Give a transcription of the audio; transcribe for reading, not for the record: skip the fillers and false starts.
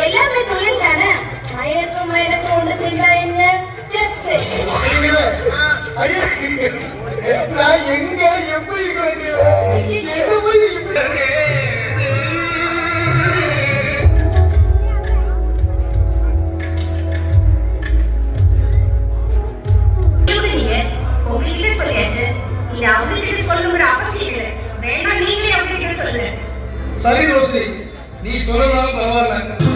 எல்லாமே தொழில் தானே. மைனஸும் மைனஸும் ஒன்று சேர்ந்தா என்ன பிளஸ். நான் எங்க எப்படி சரி ரோசி, நீ சொல்லலாம் பரவாயில்ல.